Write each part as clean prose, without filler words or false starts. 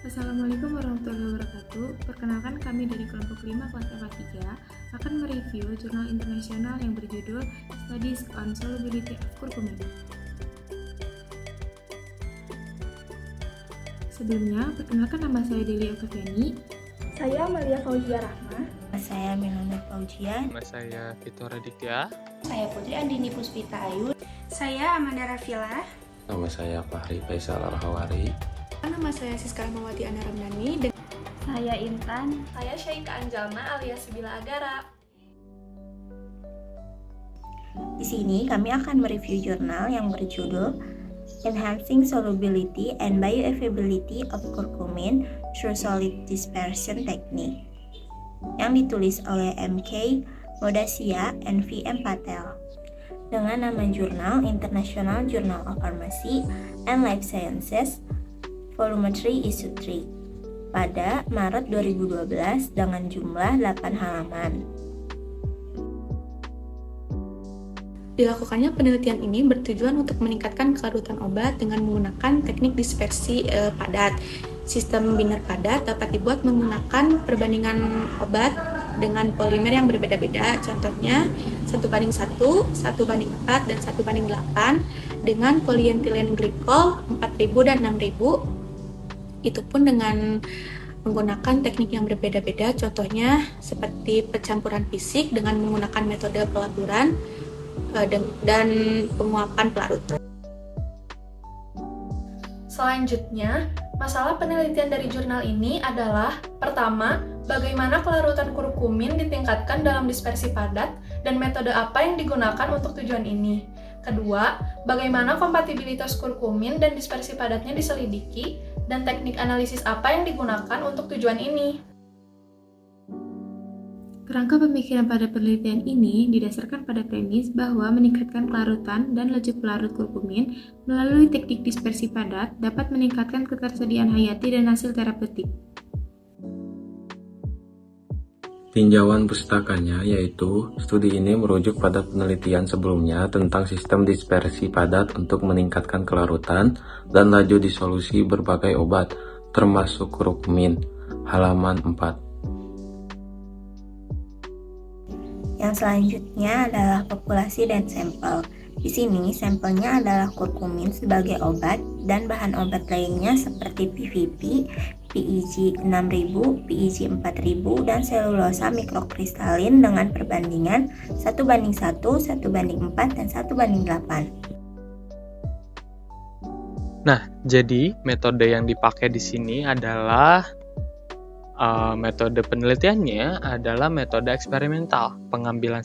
Assalamualaikum warahmatullahi wabarakatuh. Perkenalkan kami dari kelompok 5 kelas FA3 akan mereview jurnal internasional yang berjudul Studies on Solubility of Curcumin. Sebelumnya, perkenalkan nama saya Delia Oktaviani. Saya Malia Fauzia Rahma. Saya Milana Fauzia. Nama saya Vito Raditya. Saya Putri Andini Puspita Ayu. Saya Amanda Rafila. Nama saya Fahri Faisal Al-Hawari. Nama saya Siska Mawati Ana Ramdhani. Saya Intan. Saya Syaika Anjalna alias Bila Agara. Di sini kami akan mereview jurnal yang berjudul Enhancing Solubility and Bioavailability of Curcumin Through Solid Dispersion Technique yang ditulis oleh M.K. Modacia and V.M. Patel dengan nama jurnal International Journal of Pharmacy and Life Sciences Volume 3 Issue 3 pada Maret 2012 dengan jumlah 8 halaman. Dilakukannya penelitian ini bertujuan untuk meningkatkan kelarutan obat dengan menggunakan teknik dispersi padat. Sistem binder padat dapat dibuat menggunakan perbandingan obat dengan polimer yang berbeda-beda. Contohnya 1:1, 1:4, dan 1:8 dengan polyethylene glycol 4000 dan 6000. Itu pun dengan menggunakan teknik yang berbeda-beda, contohnya seperti pencampuran fisik dengan menggunakan metode pelaburan dan penguapan pelarut. Selanjutnya, masalah penelitian dari jurnal ini adalah pertama, bagaimana kelarutan kurkumin ditingkatkan dalam dispersi padat dan metode apa yang digunakan untuk tujuan ini. Kedua, bagaimana kompatibilitas kurkumin dan dispersi padatnya diselidiki dan teknik analisis apa yang digunakan untuk tujuan ini. Kerangka pemikiran pada penelitian ini didasarkan pada premis bahwa meningkatkan kelarutan dan laju pelarut kurkumin melalui teknik dispersi padat dapat meningkatkan ketersediaan hayati dan hasil terapeutik. Tinjauan pustakanya yaitu studi ini merujuk pada penelitian sebelumnya tentang sistem dispersi padat untuk meningkatkan kelarutan dan laju disolusi berbagai obat, termasuk kurkumin, halaman 4. Yang selanjutnya adalah populasi dan sampel. Di sini sampelnya adalah kurkumin sebagai obat dan bahan obat lainnya seperti PVP, PEG 6000, PEG 4000, dan selulosa mikrokristalin dengan perbandingan 1:1, 1:4, dan 1:8. Nah, jadi metode yang dipakai di sini adalah metode penelitiannya adalah metode eksperimental. Pengambilan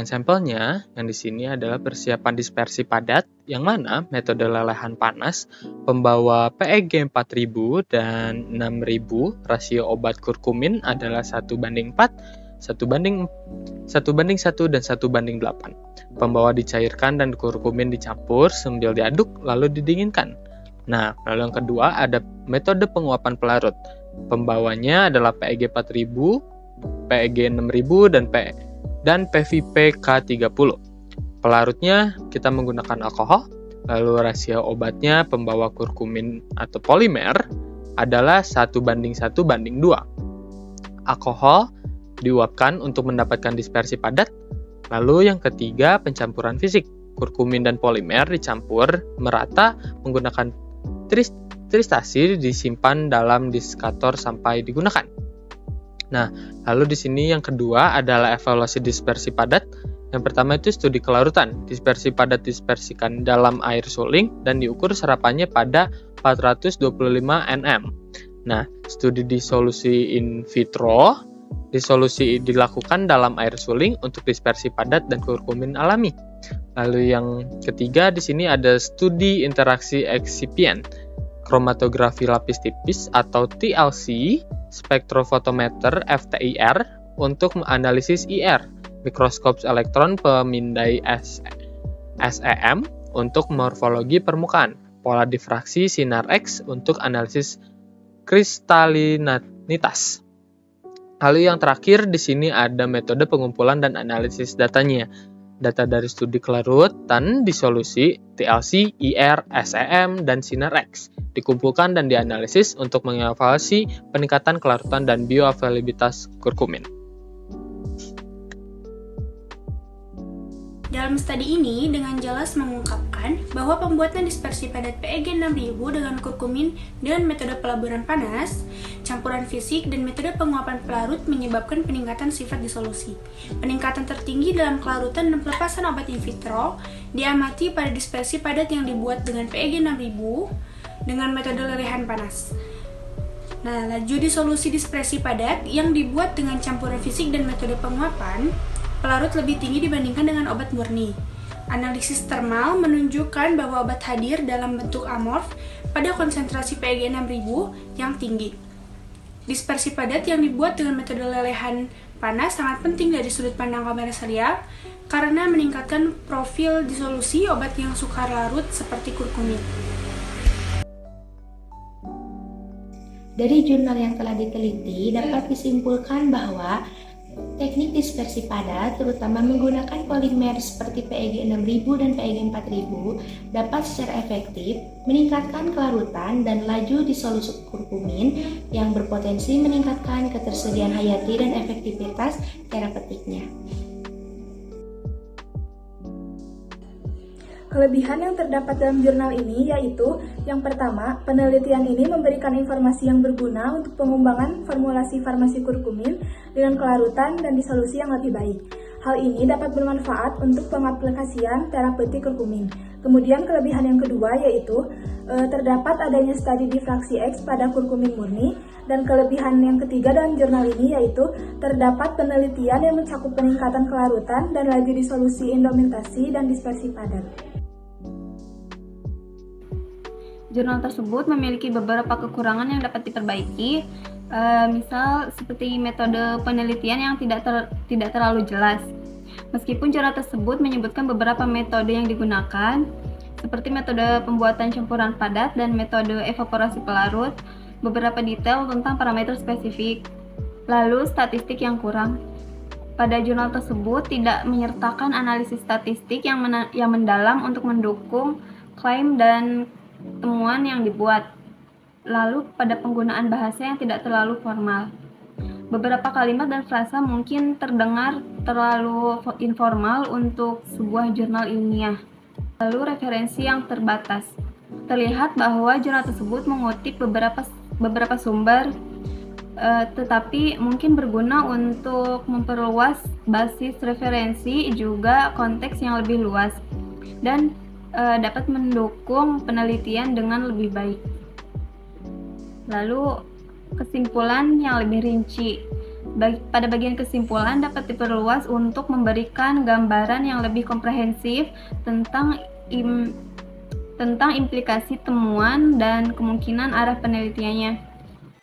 sampelnya yang di sini adalah persiapan dispersi padat, yang mana metode lelehan panas pembawa PEG 4000 dan 6000, rasio obat kurkumin adalah 1:4, 1:1, dan 1:8. Pembawa dicairkan dan kurkumin dicampur sambil diaduk lalu didinginkan. Nah, lalu yang kedua ada metode penguapan pelarut. Pembawanya adalah PEG 4000, PEG 6000, dan PVP K30. Pelarutnya kita menggunakan alkohol, lalu rasio obatnya pembawa kurkumin atau polimer adalah 1:1:2. Alkohol diuapkan untuk mendapatkan dispersi padat. Lalu yang ketiga pencampuran fisik. Kurkumin dan polimer dicampur merata menggunakan tristasi disimpan dalam diskator sampai digunakan. Nah, lalu di sini yang kedua adalah evaluasi dispersi padat. Yang pertama itu studi kelarutan. Dispersi padat dispersikan dalam air suling dan diukur serapannya pada 425 nm. Nah, studi disolusi in vitro. Disolusi dilakukan dalam air suling untuk dispersi padat dan kurkumin alami. Lalu yang ketiga di sini ada studi interaksi eksipien, kromatografi lapis tipis atau TLC, spektrofotometer FTIR untuk menganalisis IR, mikroskop elektron pemindai SEM untuk morfologi permukaan, pola difraksi sinar X untuk analisis kristalinitas. Lalu yang terakhir di sini ada metode pengumpulan dan analisis datanya. Data dari studi kelarutan disolusi, TLC, IR, SEM, dan sinar X dikumpulkan dan dianalisis untuk mengevaluasi peningkatan kelarutan dan bioavailabilitas kurkumin. Dalam studi ini dengan jelas mengungkapkan bahwa pembuatan dispersi padat PEG 6000 dengan kurkumin dengan metode pelaburan panas, campuran fisik, dan metode penguapan pelarut menyebabkan peningkatan sifat disolusi. Peningkatan tertinggi dalam kelarutan dan pelepasan obat in vitro diamati pada dispersi padat yang dibuat dengan PEG 6000 dengan metode lelehan panas. Nah, laju disolusi dispersi padat yang dibuat dengan campuran fisik dan metode penguapan pelarut lebih tinggi dibandingkan dengan obat murni. Analisis termal menunjukkan bahwa obat hadir dalam bentuk amorf pada konsentrasi PEG 6000 yang tinggi. Dispersi padat yang dibuat dengan metode lelehan panas sangat penting dari sudut pandang kamera serial karena meningkatkan profil disolusi obat yang sukar larut seperti kurkumin. Dari jurnal yang telah diteliti, dapat disimpulkan bahwa teknik dispersi padat, terutama menggunakan polimer seperti PEG 6000 dan PEG 4000, dapat secara efektif meningkatkan kelarutan dan laju disolusi kurkumin yang berpotensi meningkatkan ketersediaan hayati dan efektivitas terapeutiknya. Kelebihan yang terdapat dalam jurnal ini yaitu, yang pertama, penelitian ini memberikan informasi yang berguna untuk pengembangan formulasi farmasi kurkumin dengan kelarutan dan disolusi yang lebih baik. Hal ini dapat bermanfaat untuk pengaplikasian terapeutik kurkumin. Kemudian kelebihan yang kedua yaitu, terdapat adanya studi difraksi X pada kurkumin murni, dan kelebihan yang ketiga dalam jurnal ini yaitu terdapat penelitian yang mencakup peningkatan kelarutan dan laju disolusi indomentasi dan dispersi padat. Jurnal tersebut memiliki beberapa kekurangan yang dapat diperbaiki, misal seperti metode penelitian yang tidak terlalu jelas. Meskipun jurnal tersebut menyebutkan beberapa metode yang digunakan, seperti metode pembuatan campuran padat dan metode evaporasi pelarut, beberapa detail tentang parameter spesifik, lalu statistik yang kurang. Pada jurnal tersebut tidak menyertakan analisis statistik yang mendalam untuk mendukung klaim dan temuan yang dibuat. Lalu pada penggunaan bahasa yang tidak terlalu formal. Beberapa kalimat dan frasa mungkin terdengar terlalu informal untuk sebuah jurnal ilmiah. Lalu referensi yang terbatas. Terlihat bahwa jurnal tersebut mengutip beberapa sumber, tetapi mungkin berguna untuk memperluas basis referensi juga konteks yang lebih luas dan dapat mendukung penelitian dengan lebih baik. Lalu kesimpulan yang lebih rinci. Pada bagian kesimpulan dapat diperluas untuk memberikan gambaran yang lebih komprehensif tentang implikasi temuan dan kemungkinan arah penelitiannya.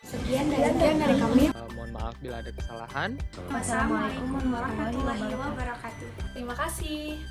Sekian dari kami. Mohon maaf bila ada kesalahan. Wassalamualaikum warahmatullahi wabarakatuh. Terima kasih.